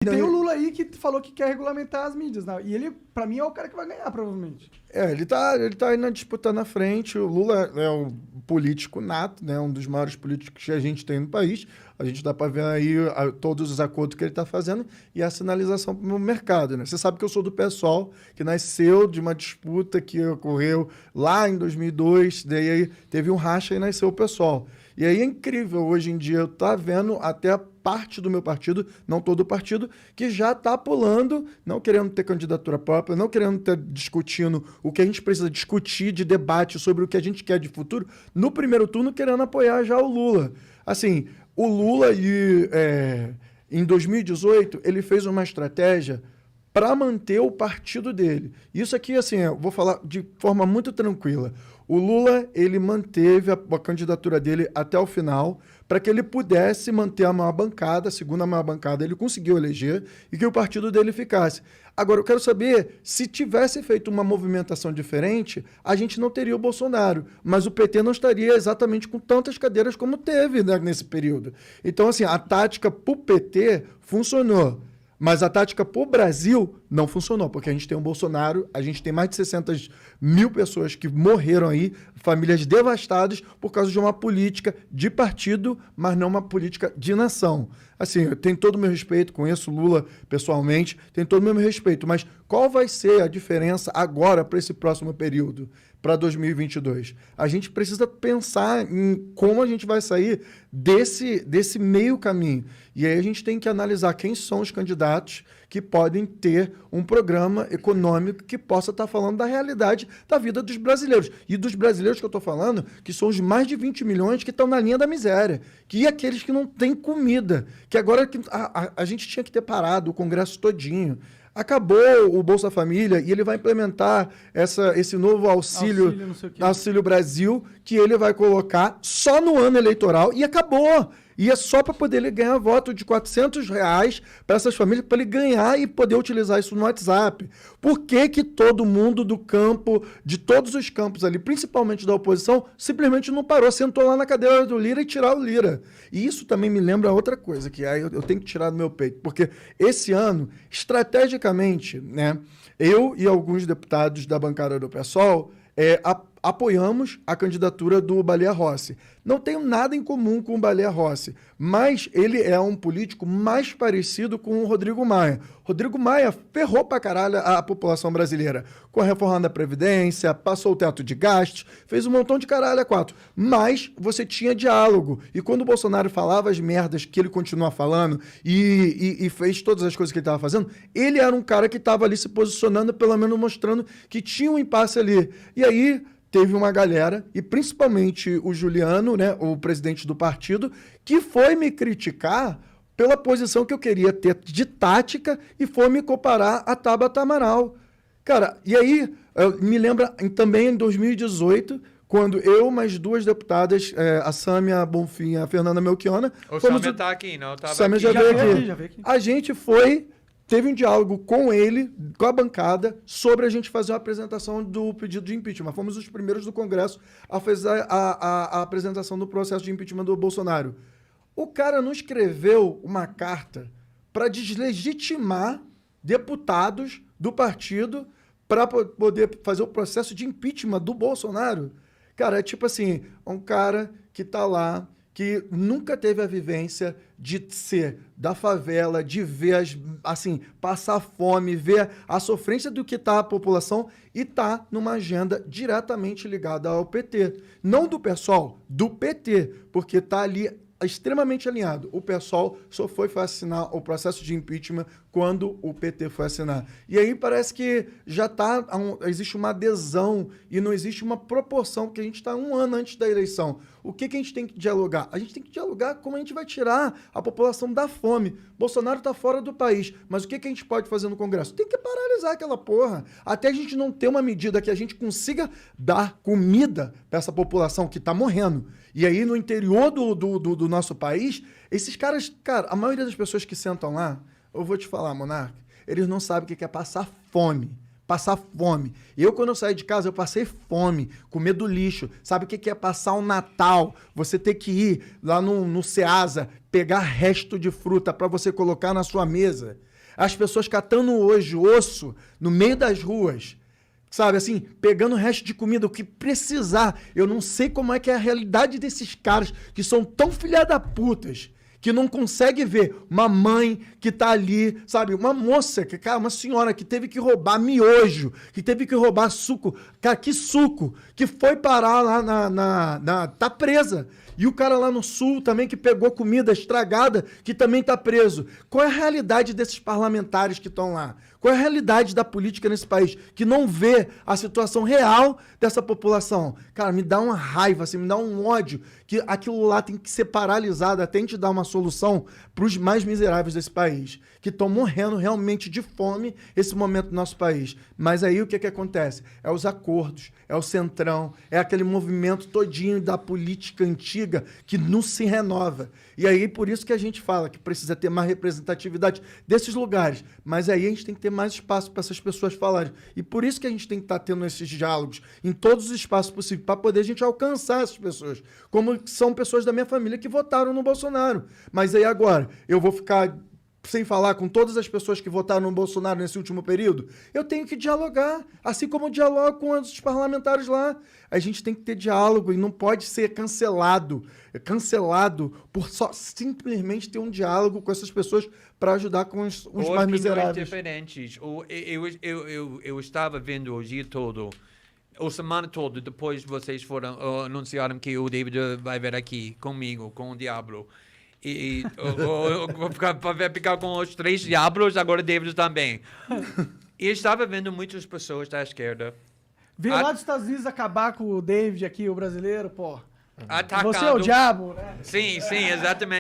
E tem o Lula aí que falou que quer regulamentar as mídias, né? E ele, pra mim, é o cara que vai ganhar, provavelmente. Ele tá aí na disputa na frente. O Lula é um político nato, né? Um dos maiores políticos que a gente tem no país. A gente dá para ver aí todos os acordos que ele está fazendo e a sinalização para o mercado, né? Você sabe que eu sou do PSOL, que nasceu de uma disputa que ocorreu lá em 2002, daí aí teve um racha e nasceu o PSOL. E aí é incrível, hoje em dia, eu estou vendo até a parte do meu partido, não todo o partido, que já está pulando, não querendo ter candidatura própria, não querendo estar discutindo o que a gente precisa discutir de debate sobre o que a gente quer de futuro, no primeiro turno querendo apoiar já o Lula. Assim, o Lula, em 2018, ele fez uma estratégia para manter o partido dele. Isso aqui, assim, eu vou falar de forma muito tranquila. O Lula, ele manteve a candidatura dele até o final para que ele pudesse manter a maior bancada, a segunda maior bancada, ele conseguiu eleger e que o partido dele ficasse. Agora, eu quero saber, se tivesse feito uma movimentação diferente, a gente não teria o Bolsonaro, mas o PT não estaria exatamente com tantas cadeiras como teve, né, nesse período. Então, assim, a tática para o PT funcionou. Mas a tática para o Brasil não funcionou, porque a gente tem um Bolsonaro, a gente tem mais de 600 mil pessoas que morreram aí, famílias devastadas por causa de uma política de partido, mas não uma política de nação. Assim, eu tenho todo o meu respeito, conheço o Lula pessoalmente, tenho todo o meu respeito, mas qual vai ser a diferença agora para esse próximo período, para 2022? A gente precisa pensar em como a gente vai sair desse meio caminho. E aí a gente tem que analisar quem são os candidatos que podem ter um programa econômico que possa estar falando da realidade da vida dos brasileiros. E dos brasileiros que eu estou falando, que são os mais de 20 milhões que estão na linha da miséria, que aqueles que não têm comida, que agora a gente tinha que ter parado o Congresso todinho. Acabou o Bolsa Família e ele vai implementar esse novo auxílio Brasil, que ele vai colocar só no ano eleitoral e acabou. E é só para poder ele ganhar voto de R$ 400 para essas famílias, para ele ganhar e poder utilizar isso no WhatsApp. Por que que todo mundo do campo, de todos os campos ali, principalmente da oposição, simplesmente não parou, sentou lá na cadeira do Lira e tirar o Lira? E isso também me lembra outra coisa, que aí eu tenho que tirar do meu peito, porque esse ano, estrategicamente, né, eu e alguns deputados da bancada do PSOL apoiamos a candidatura do Baleia Rossi. Não tenho nada em comum com o Baleia Rossi, mas ele é um político mais parecido com o Rodrigo Maia. Rodrigo Maia ferrou pra caralho a população brasileira com a reforma da Previdência, passou o teto de gastos, fez um montão de caralho a quatro. Mas você tinha diálogo. E quando o Bolsonaro falava as merdas que ele continua falando e fez todas as coisas que ele estava fazendo, ele era um cara que estava ali se posicionando, pelo menos mostrando que tinha um impasse ali. E aí teve uma galera, e principalmente o Juliano, né, o presidente do partido, que foi me criticar pela posição que eu queria ter de tática e foi me comparar a Tabata Amaral. Cara, e aí me lembra também em 2018, quando eu, mais duas deputadas, a Sâmia Bonfim e a Fernanda Melchiona... O Sâmia tá aqui, não? Tava Sâmia aqui. já veio aqui. A gente teve um diálogo com ele, com a bancada, sobre a gente fazer uma apresentação do pedido de impeachment. Fomos os primeiros do Congresso a fazer a apresentação do processo de impeachment do Bolsonaro. O cara não escreveu uma carta para deslegitimar deputados do partido para poder fazer o processo de impeachment do Bolsonaro. Cara, é tipo assim, um cara que tá lá, que nunca teve a vivência de ser da favela, de ver, passar fome, ver a sofrência do que está a população e tá numa agenda diretamente ligada ao PT. Não do PSOL, do PT, porque tá ali extremamente alinhado. O PSOL só foi assinar o processo de impeachment quando o PT foi assinar. E aí parece que já existe uma adesão e não existe uma proporção, porque a gente está um ano antes da eleição. O que a gente tem que dialogar? A gente tem que dialogar como a gente vai tirar a população da fome. Bolsonaro está fora do país, mas o que a gente pode fazer no Congresso? Tem que paralisar aquela porra. Até a gente não ter uma medida que a gente consiga dar comida para essa população que está morrendo. E aí, no interior do nosso país, esses caras, cara, a maioria das pessoas que sentam lá, eu vou te falar, Monarca, eles não sabem o que é passar fome. Passar fome. Eu, quando eu saí de casa, eu passei fome, comer do lixo. Sabe o que é passar um Natal? Você ter que ir lá no Ceasa, pegar resto de fruta para você colocar na sua mesa. As pessoas catando hoje osso no meio das ruas, sabe, assim, pegando o resto de comida, o que precisar. Eu não sei como é que é a realidade desses caras que são tão filha da putas, que não consegue ver uma mãe que tá ali, sabe, uma moça, cara, uma senhora que teve que roubar miojo, que teve que roubar suco, cara, que suco, que foi parar lá tá presa. E o cara lá no sul também que pegou comida estragada, que também tá preso. Qual é a realidade desses parlamentares que estão lá? Qual é a realidade da política nesse país que não vê a situação real dessa população? Cara, me dá uma raiva, assim, me dá um ódio que aquilo lá tem que ser paralisado até a gente dar uma solução para os mais miseráveis desse país, que estão morrendo realmente de fome esse momento do nosso país. Mas aí o que acontece? É os acordos, é o centrão, é aquele movimento todinho da política antiga que não se renova. E aí por isso que a gente fala que precisa ter mais representatividade desses lugares. Mas aí a gente tem que ter mais espaço para essas pessoas falarem. E por isso que a gente tem que estar tendo esses diálogos em todos os espaços possíveis, para poder a gente alcançar essas pessoas. Como são pessoas da minha família que votaram no Bolsonaro. Mas aí agora, eu vou ficar sem falar com todas as pessoas que votaram no Bolsonaro nesse último período? Eu tenho que dialogar, assim como eu dialogo com os parlamentares lá. A gente tem que ter diálogo e não pode ser cancelado por só simplesmente ter um diálogo com essas pessoas para ajudar com os mais miseráveis. Diferentes. Eu estava vendo o dia todo, a semana toda, depois vocês anunciaram que o David vai vir aqui comigo, com o Diablo. E eu vou ficar com os 3 diabos, agora David também. E estava vendo muitas pessoas da esquerda. Veio lá dos Estados Unidos acabar com o David aqui, o brasileiro, pô. Atacando. Você é o diabo, né? Sim, exatamente.